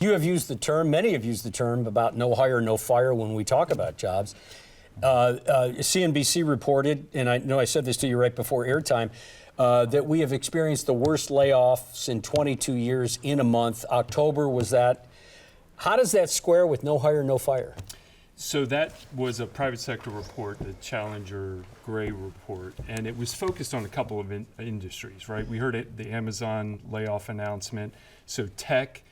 You have used the term, many have used the term about no hire, no fire when we talk about jobs. CNBC reported, and I know I said this to you right before airtime, that we have experienced the worst layoffs in 22 years in a month. October was that. How does that square with no hire, no fire? So that was a private sector report, the Challenger Gray report, and it was focused on a couple of industries, right? We heard the Amazon layoff announcement. So tech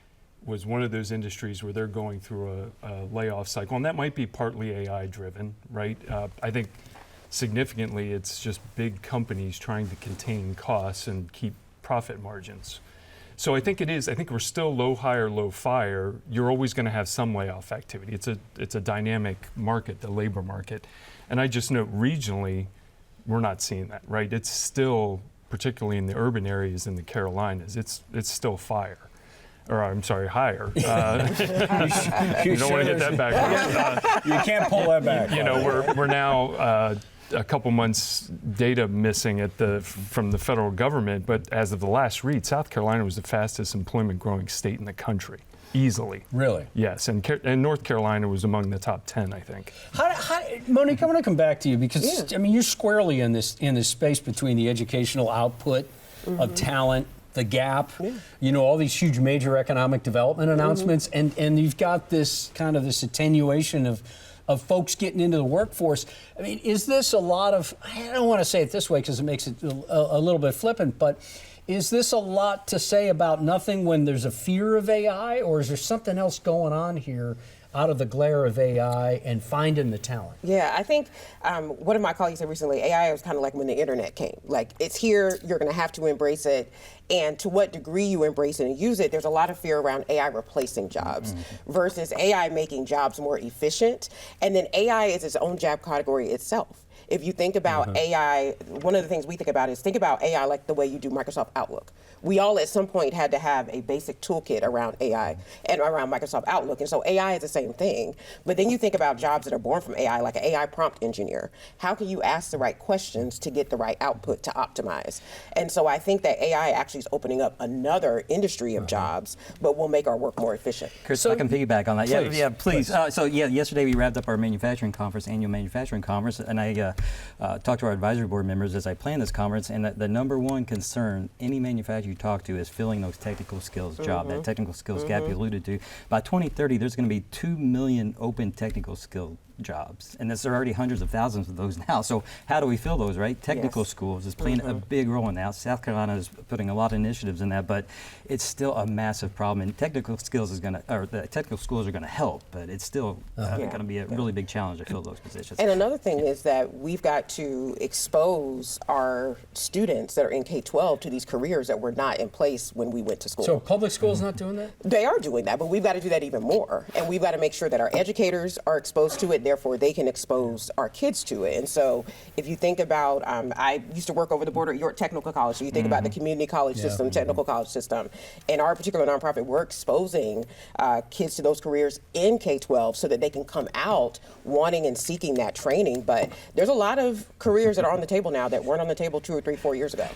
was one of those industries where they're going through a layoff cycle, and that might be partly AI driven, right? I think significantly it's just big companies trying to contain costs and keep profit margins. So I think it is. I think we're still low hire, low fire. You're always going to have some layoff activity. It's a dynamic market, the labor market. And I just note regionally, we're not seeing that, right? It's still, particularly in the urban areas in the Carolinas, it's still fire. Or I'm sorry, higher. You don't want to get that back. You can't pull that back. You know, we're now a couple months data missing from the federal government, but as of the last read, South Carolina was the fastest employment growing state in the country, easily. Really? Yes, and North Carolina was among the top 10, I think. Monique, I want to come back to you because I mean you're squarely in this space between the educational output of talent, the gap, you know, all these huge major economic development announcements, and you've got this kind of this attenuation of folks getting into the workforce. I mean, is this a lot of, I don't want to say it this way because it makes it a little bit flippant, but is this a lot to say about nothing when there's a fear of AI, or is there something else going on here out of the glare of AI and finding the talent? Yeah, I think one of my colleagues said recently, AI was kind of like when the internet came. Like, it's here, you're going to have to embrace it. And to what degree you embrace it and use it, there's a lot of fear around AI replacing jobs versus AI making jobs more efficient. And then AI is its own job category itself. If you think about AI, one of the things we think about is think about AI like the way you do Microsoft Outlook. We all at some point had to have a basic toolkit around AI and around Microsoft Outlook. And so AI is the same thing. But then you think about jobs that are born from AI, like an AI prompt engineer. How can you ask the right questions to get the right output to optimize? And so I think that AI actually is opening up another industry of jobs, but will make our work more efficient. Chris, I can piggyback on that. Please, yeah, please. Yesterday we wrapped up our manufacturing conference, annual manufacturing conference, and I talked to our advisory board members as I planned this conference, and the number one concern any manufacturer you talk to is filling those technical skills job, that technical skills gap you alluded to. By 2030, there's going to be 2 million open technical skill jobs, and there's already hundreds of thousands of those now. So how do we fill those, right? Technical schools is playing a big role in that. South Carolina is putting a lot of initiatives in that, but it's still a massive problem. And technical skills is going to, or the technical schools are going to help, but it's still going to be a really big challenge to fill those positions. And another thing is that we've got to expose our students that are in K-12 to these careers that were not in place when we went to school. So public schools not doing that? They are doing that, but we've got to do that even more. And we've got to make sure that our educators are exposed to it, therefore they can expose our kids to it. And so if you think about, I used to work over the border at York Technical College, so you think about the community college system, technical college system. In our particular nonprofit, we're exposing kids to those careers in K-12 so that they can come out wanting and seeking that training. But there's a lot of careers that are on the table now that weren't on the table 2 or 3, 4 years ago.